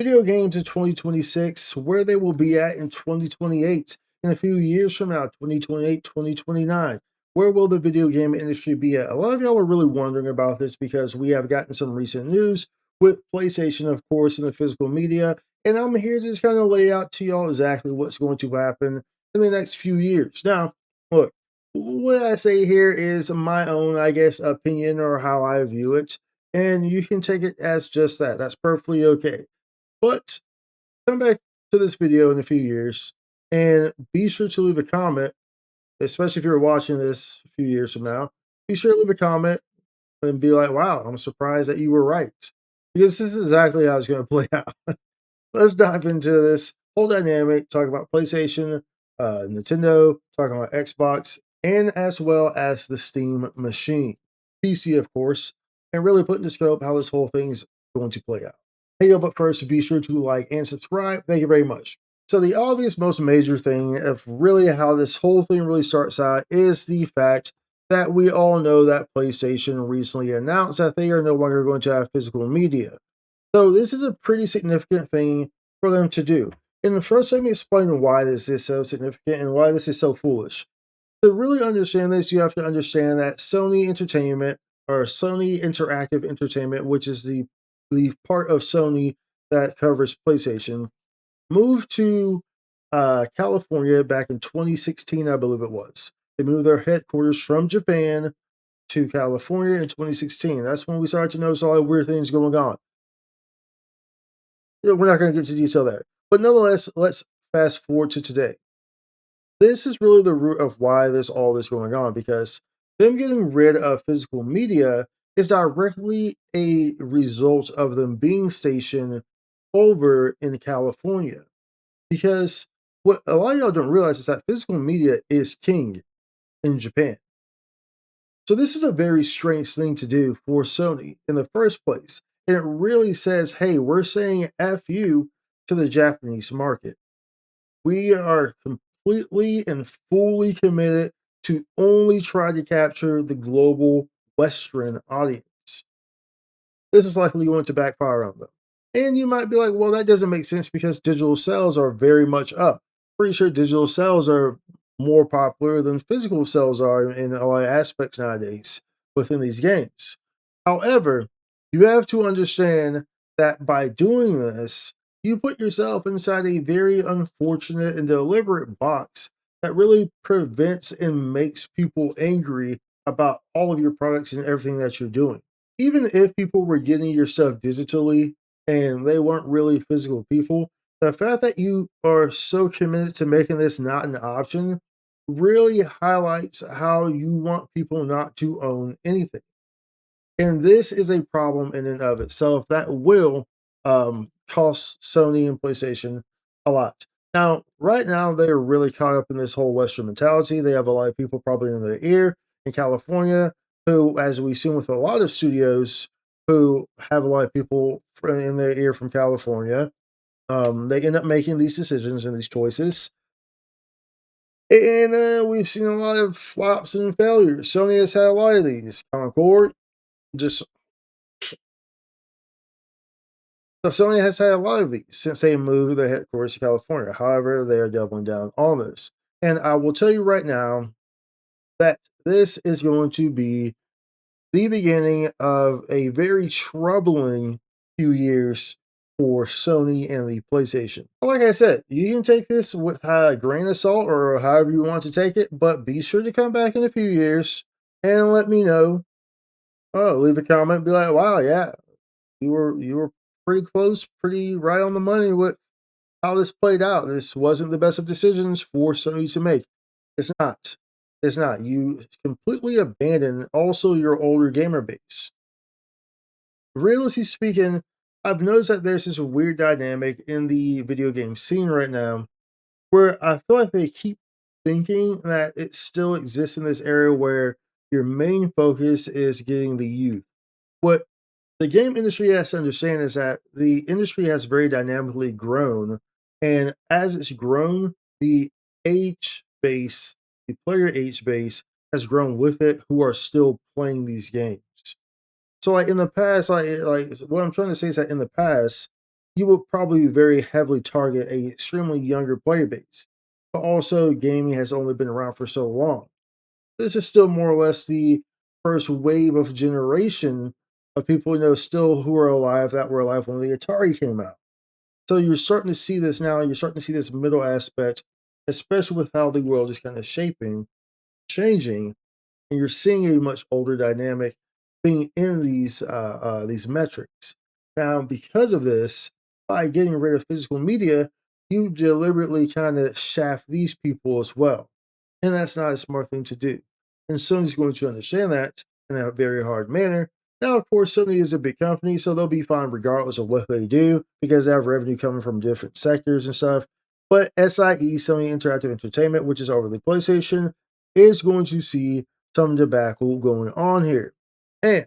Video games in 2026, where they will be at in 2028, in a few years from now, 2028, 2029. Where will the video game industry be at? A lot of y'all are really wondering about this because we have gotten some recent news with PlayStation, of course, in the physical media. And I'm here to just kind of lay out to y'all exactly what's going to happen in the next few years. Now, look, what I say here is my own, I guess, opinion or how I view it. And you can take it as just that. That's perfectly okay. But come back to this video in a few years and be sure to leave a comment, especially if you're watching this a few years from now. Be sure to leave a comment and be like, wow, I'm surprised that you were right. Because this is exactly how it's going to play out. Let's dive into this whole dynamic, talk about PlayStation, Nintendo, talking about Xbox, and as well as the Steam machine, PC, of course, and really put into scope how this whole thing's going to play out. Hey, yo, but first, be sure to like and subscribe. Thank you very much. So, the obvious, most major thing of really how this whole thing really starts out is the fact that we all know that PlayStation recently announced that they are no longer going to have physical media. So this is a pretty significant thing for them to do. And first, let me explain why this is so significant and why this is so foolish. To really understand this, you have to understand that Sony Entertainment or Sony Interactive Entertainment, which is the part of Sony that covers PlayStation, moved to California back in 2016, I believe it was. They moved their headquarters from Japan to California in 2016. That's when we started to notice all the weird things going on. We're not going to get into detail there. But nonetheless, let's fast forward to today. This is really the root of why there's all this going on because them getting rid of physical media is directly a result of them being stationed over in California. Because what a lot of y'all don't realize is that physical media is king in Japan. So this is a very strange thing to do for Sony in the first place. And it really says, hey, we're saying F you to the Japanese market. We are completely and fully committed to only try to capture the global Western audience. This is likely going to backfire on them. And you might be like, well, that doesn't make sense because digital sales are very much up. Pretty sure digital sales are more popular than physical sales are in a lot of aspects nowadays within these games. However, you have to understand that by doing this, you put yourself inside a very unfortunate and deliberate box that really prevents and makes people angry about all of your products and everything that you're doing. Even if people were getting your stuff digitally and they weren't really physical people, the fact that you are so committed to making this not an option really highlights how you want people not to own anything. And this is a problem in and of itself that will cost Sony and PlayStation a lot. Now, right now, they're really caught up in this whole Western mentality. They have a lot of people probably in their ear in California who, as we've seen with a lot of studios, who have a lot of people in their ear from California. They end up making these decisions and these choices. And we've seen a lot of flops and failures. Sony has had a lot of these. Concord, just so Sony has had a lot of these since they moved their headquarters to California. However, they are doubling down on this. And I will tell you right now that this is going to be the beginning of a very troubling few years for Sony and the PlayStation. Like I said, you can take this with a grain of salt or however you want to take it, but be sure to come back in a few years and let me know. Oh, leave a comment, be like, wow, yeah, you were pretty close, pretty right on the money with how this played out. This wasn't the best of decisions for Sony to make. It's not. It's not. You completely abandon also your older gamer base. Realistically speaking, I've noticed that there's this weird dynamic in the video game scene right now where I feel like they keep thinking that it still exists in this area where your main focus is getting the youth. What the game industry has to understand is that the industry has very dynamically grown, and as it's grown, the age base, the player age base, has grown with it who are still playing these games. So, like in the past, like what I'm trying to say is that in the past, you will probably very heavily target a extremely younger player base. But also, gaming has only been around for so long. This is still more or less the first wave of generation of people still who are alive that were alive when the Atari came out. So you're starting to see this now. You're starting to see this middle aspect, especially with how the world is kind of shaping, changing, and you're seeing a much older dynamic being in these metrics. Now, because of this, by getting rid of physical media, you deliberately kind of shaft these people as well, and that's not a smart thing to do. And Sony's going to understand that in a very hard manner. Now, of course, Sony is a big company, so they'll be fine regardless of what they do because they have revenue coming from different sectors and stuff. But SIE, Sony Interactive Entertainment, which is over the PlayStation, is going to see some debacle going on here. And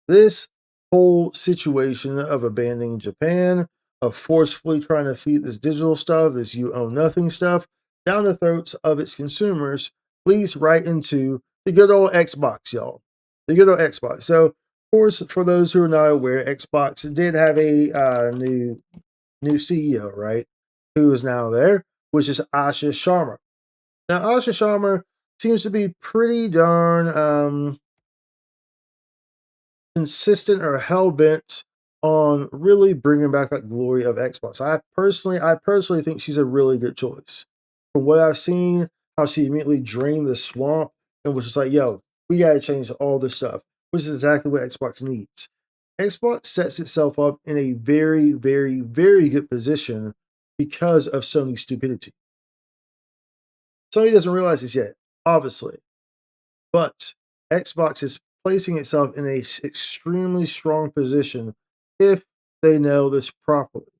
this whole situation of abandoning Japan, of forcefully trying to feed this digital stuff, this you own nothing stuff, down the throats of its consumers, leads right into the good old Xbox, y'all. The good old Xbox. So, of course, for those who are not aware, Xbox did have a new CEO, right? Who is now there, which is Asha Sharma. Now, Asha Sharma seems to be pretty darn consistent or hell bent on really bringing back that glory of Xbox. I personally think she's a really good choice. From what I've seen, how she immediately drained the swamp and was just like, "Yo, we got to change all this stuff," which is exactly what Xbox needs. Xbox sets itself up in a very, very, very good position because of Sony's stupidity. Sony doesn't realize this yet, obviously. But Xbox is placing itself in a extremely strong position if they know this properly.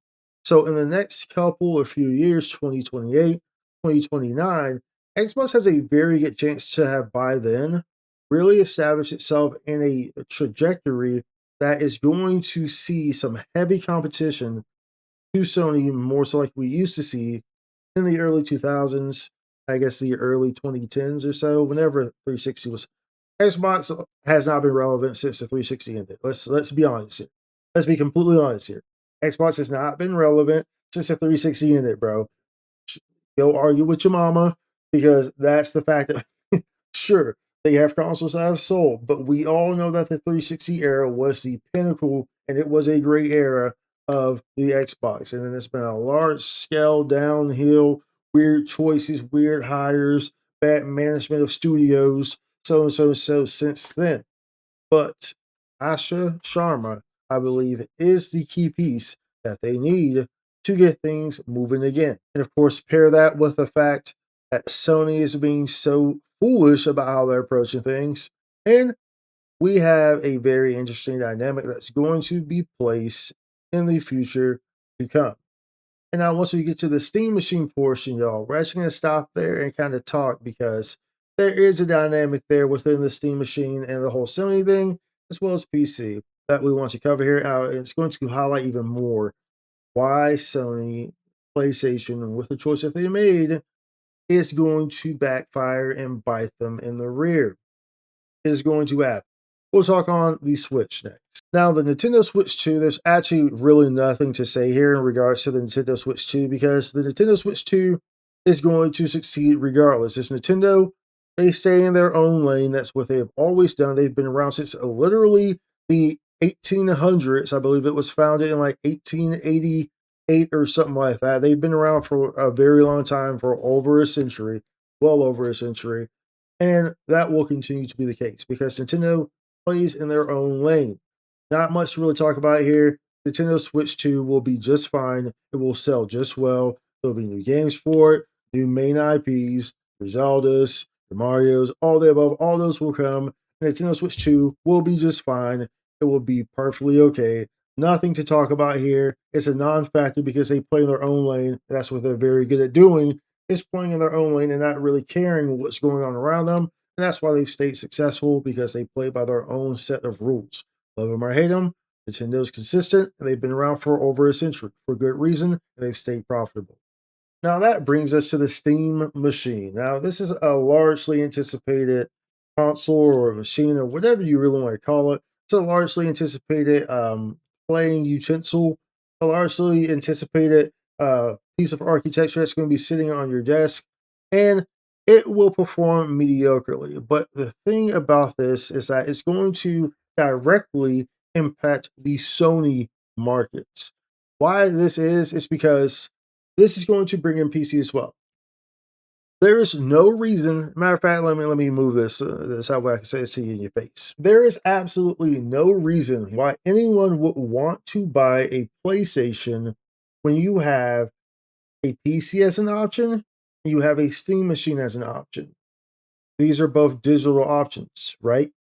So in the next couple or few years, 2028, 2029, Xbox has a very good chance to have by then really established itself in a trajectory that is going to see some heavy competition to Sony, more so like we used to see in the early 2000s, I guess the early 2010s or so, whenever 360 was. Xbox has not been relevant since the 360 ended. Let's be honest here. Let's be completely honest here. Xbox has not been relevant since the 360 ended, bro. Go argue with your mama because that's the fact that sure they have consoles that have sold, but we all know that the 360 era was the pinnacle and it was a great era of the Xbox. And then it's been a large scale downhill, weird choices, weird hires, bad management of studios, so and so since then. But Asha Sharma, I believe, is the key piece that they need to get things moving again. And of course, pair that with the fact that Sony is being so foolish about how they're approaching things. And we have a very interesting dynamic that's going to be placed in the future to come. And now, once we get to the Steam Machine portion, y'all, we're actually going to stop there and kind of talk because there is a dynamic there within the Steam Machine and the whole Sony thing, as well as PC, that we want to cover here. And it's going to highlight even more why Sony, PlayStation, with the choice that they made, is going to backfire and bite them in the rear. It is going to happen. We'll talk on the Switch next. Now, the Nintendo Switch 2, there's actually really nothing to say here in regards to the Nintendo Switch 2 because the Nintendo Switch 2 is going to succeed regardless. It's Nintendo, they stay in their own lane. That's what they've always done. They've been around since literally the 1800s. I believe it was founded in like 1888 or something like that. They've been around for a very long time, for over a century, well over a century. And that will continue to be the case because Nintendo plays in their own lane. Not much to really talk about here. Nintendo Switch 2 will be just fine. It will sell just well. There'll be new games for it, new main IPs, your Zeldas, your Marios, all the above. All those will come. Nintendo Switch 2 will be just fine. It will be perfectly okay. Nothing to talk about here. It's a non-factor because they play in their own lane. That's what they're very good at doing, is playing in their own lane and not really caring what's going on around them. And that's why they've stayed successful because they play by their own set of rules. Love them or hate them, Nintendo's consistent and they've been around for over a century for good reason and they've stayed profitable. Now that brings us to the Steam Machine. Now this is a largely anticipated console or machine or whatever you really want to call it. It's a largely anticipated playing utensil a largely anticipated piece of architecture that's going to be sitting on your desk, and it will perform mediocrely. But the thing about this is that it's going to directly impact the Sony markets. Why this is because this is going to bring in PC as well. There is no reason. Matter of fact, let me move this. That's how I can say it to you in your face. There is absolutely no reason why anyone would want to buy a PlayStation when you have a PC as an option, and you have a Steam machine as an option. These are both digital options, right?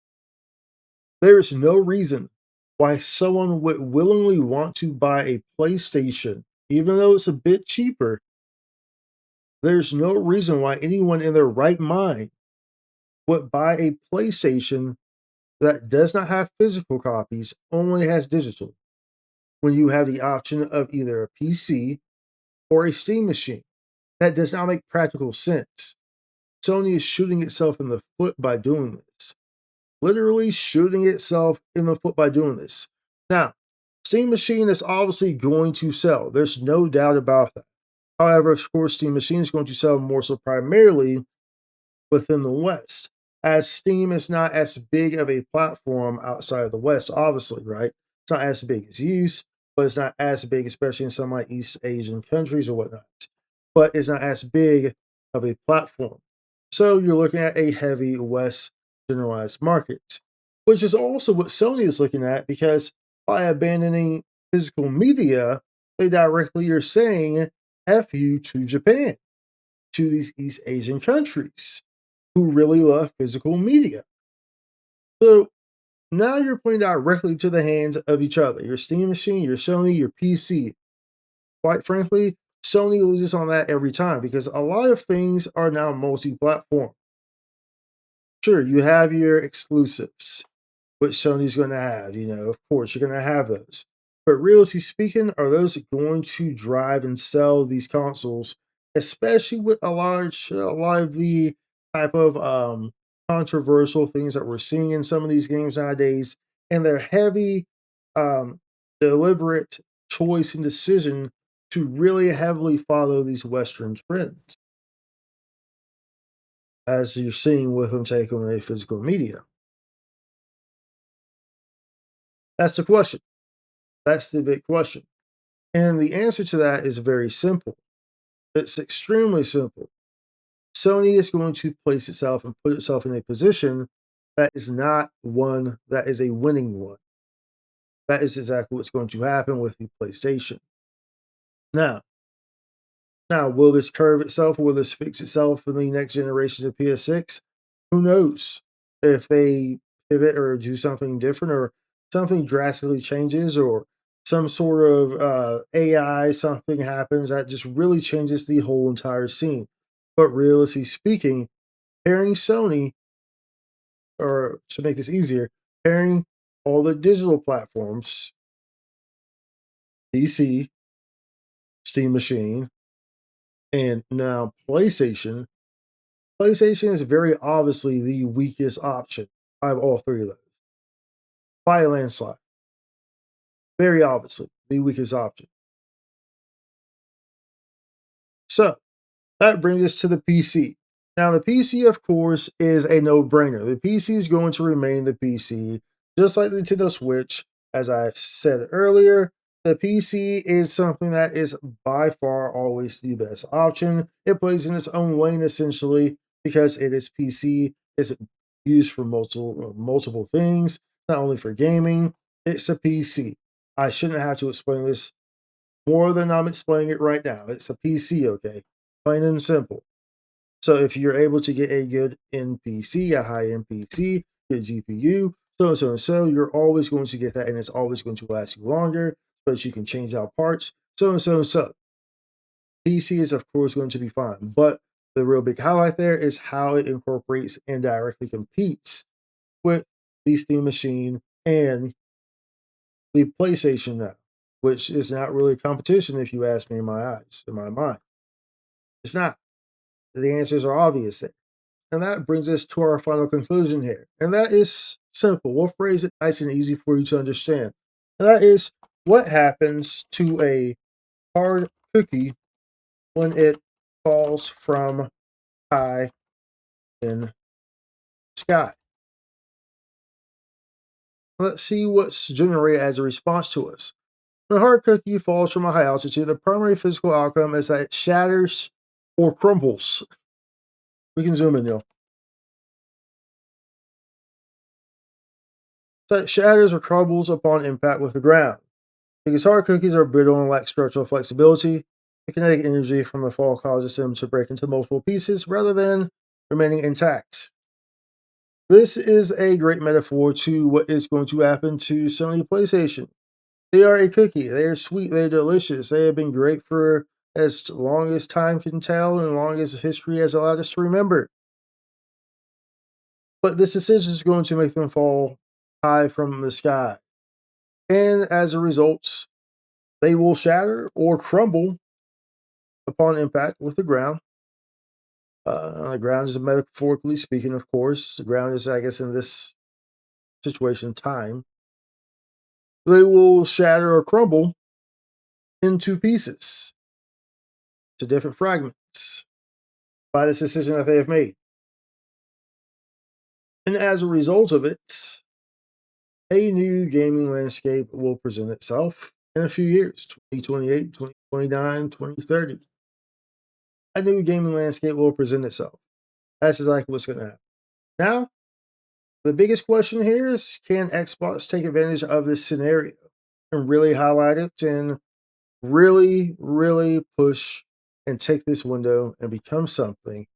There is no reason why someone would willingly want to buy a PlayStation, even though it's a bit cheaper. There's no reason why anyone in their right mind would buy a PlayStation that does not have physical copies, only has digital, when you have the option of either a PC or a Steam machine. That does not make practical sense. Sony is shooting itself in the foot by doing this. Literally shooting itself in the foot by doing this. Now, Steam Machine is obviously going to sell. There's no doubt about that. However, of course, Steam Machine is going to sell more so primarily within the West, as Steam is not as big of a platform outside of the West, obviously, right? It's not as big as use, but it's not as big, especially in some like East Asian countries or whatnot. But it's not as big of a platform. So you're looking at a heavy West generalized market, which is also what Sony is looking at because by abandoning physical media, they directly are saying F you to Japan, to these East Asian countries who really love physical media. So now you're playing directly to the hands of each other. Your Steam machine, your Sony, your PC. Quite frankly, Sony loses on that every time because a lot of things are now multi platform. Sure, you have your exclusives, which Sony's going to have. Of course, you're going to have those. But realistically speaking, are those going to drive and sell these consoles, especially with a lot of the type of controversial things that we're seeing in some of these games nowadays, and their heavy, um, deliberate choice and decision to really heavily follow these Western trends, as you're seeing with them take on a physical media. That's the question. That's the big question. And the answer to that is very simple. It's extremely simple. Sony is going to place itself and put itself in a position that is not one that is a winning one. That is exactly what's going to happen with the PlayStation. Now, now, will this curve itself? Will this fix itself in the next generations of PS6? Who knows? If they pivot or do something different or something drastically changes or some sort of AI, something happens that just really changes the whole entire scene. But realistically speaking, pairing Sony, or to make this easier, pairing all the digital platforms, PC, Steam Machine, and now PlayStation is very obviously the weakest option out of all three of those by a landslide. Very obviously the weakest option. So that brings us to the PC. Now, the PC, of course, is a no brainer. The PC is going to remain the PC, just like the Nintendo Switch. As I said earlier, the PC is something that is by far always the best option. It plays in its own lane, essentially, because it is PC. It's used for multiple things, not only for gaming. It's a PC. I shouldn't have to explain this more than I'm explaining it right now. It's a PC, okay? Plain and simple. So if you're able to get a good NPC, a high end PC, good GPU, so and so and so, you're always going to get that, and it's always going to last you longer, but you can change out parts, so and so and so. PC is of course going to be fine, but the real big highlight there is how it incorporates and directly competes with the Steam machine and the PlayStation now, which is not really a competition if you ask me in my mind. It's not. The answers are obvious there. And that brings us to our final conclusion here. And that is simple. We'll phrase it nice and easy for you to understand. And that is What happens to a hard cookie when it falls from high in the sky? Let's see what's generated as a response to us. When a hard cookie falls from a high altitude, the primary physical outcome is that it shatters or crumbles. We can zoom in, yo. So it shatters or crumbles upon impact with the ground. Because hard cookies are brittle and lack structural flexibility, the kinetic energy from the fall causes them to break into multiple pieces rather than remaining intact. This is a great metaphor to what is going to happen to Sony PlayStation. They are a cookie. They are sweet. They're delicious. They have been great for as long as time can tell and as long as history has allowed us to remember. But this decision is going to make them fall high from the sky. And as a result, they will shatter or crumble upon impact with the ground. The ground is metaphorically speaking, of course. The ground is, I guess, in this situation, time. They will shatter or crumble into pieces, to different fragments, by this decision that they have made. And as a result of it, a new gaming landscape will present itself in a few years 2028, 2029, 2030. A new gaming landscape will present itself. That's exactly what's going to happen. Now, the biggest question here is, can Xbox take advantage of this scenario and really highlight it and really, really push and take this window and become something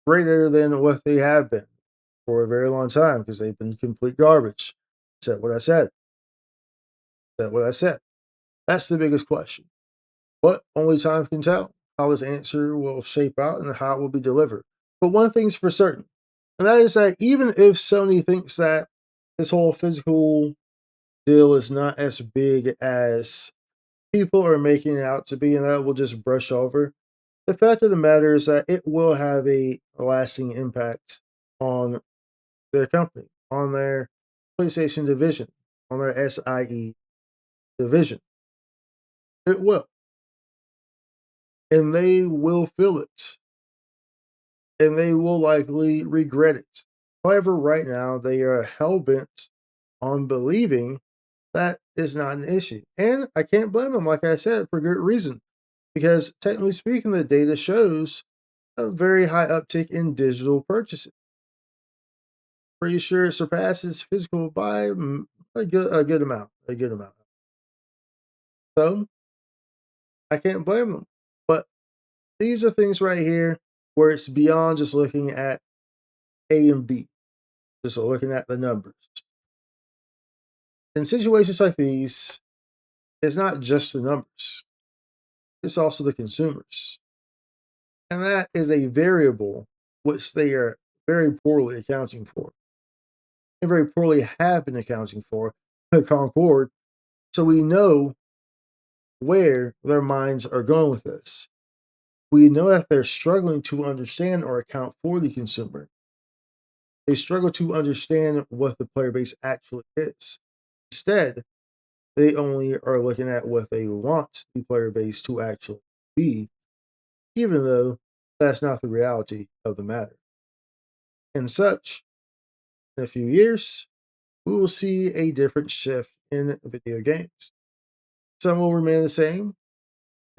greater than what they have been for a very long time because they've been complete garbage. Said what I said. Said what I said. That's the biggest question. But only time can tell how this answer will shape out and how it will be delivered. But one thing's for certain, and that is that even if Sony thinks that this whole physical deal is not as big as people are making it out to be, and that will just brush over, the fact of the matter is that it will have a lasting impact on their company, on their PlayStation division, on their SIE division. It will. And they will feel it. And they will likely regret it. However, right now, they are hell bent on believing that is not an issue. And I can't blame them, like I said, for good reason. Because technically speaking, the data shows a very high uptick in digital purchases. Pretty sure it surpasses physical by a good amount. A good amount. So I can't blame them. But these are things right here where it's beyond just looking at A and B, just looking at the numbers. In situations like these, it's not just the numbers, it's also the consumers. And that is a variable which they are very poorly accounting for. They very poorly have been accounting for Concord. So we know where their minds are going with this. We know that they're struggling to understand or account for the consumer. They struggle to understand what the player base actually is. Instead, they only are looking at what they want the player base to actually be, even though that's not the reality of the matter. And such, in a few years, we will see a different shift in video games. Some will remain the same,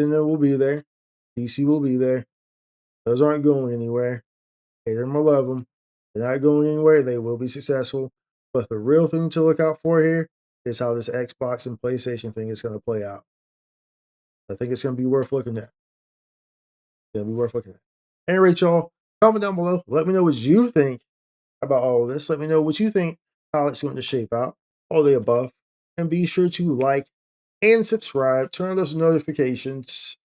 Nintendo will be there, PC will be there. Those aren't going anywhere. Hate them or love them. They're not going anywhere. They will be successful. But the real thing to look out for here is how this Xbox and PlayStation thing is going to play out. I think it's going to be worth looking at. It's going to be worth looking at. Anyway, y'all, comment down below. Let me know what you think about all of this. Let me know what you think, how it's going to shape out, all the above. And be sure to like and subscribe, turn on those notifications.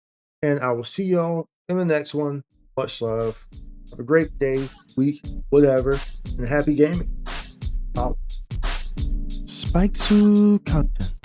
And I will see y'all in the next one. Much love. Have a great day, week, whatever, and happy gaming. Out. Spike content.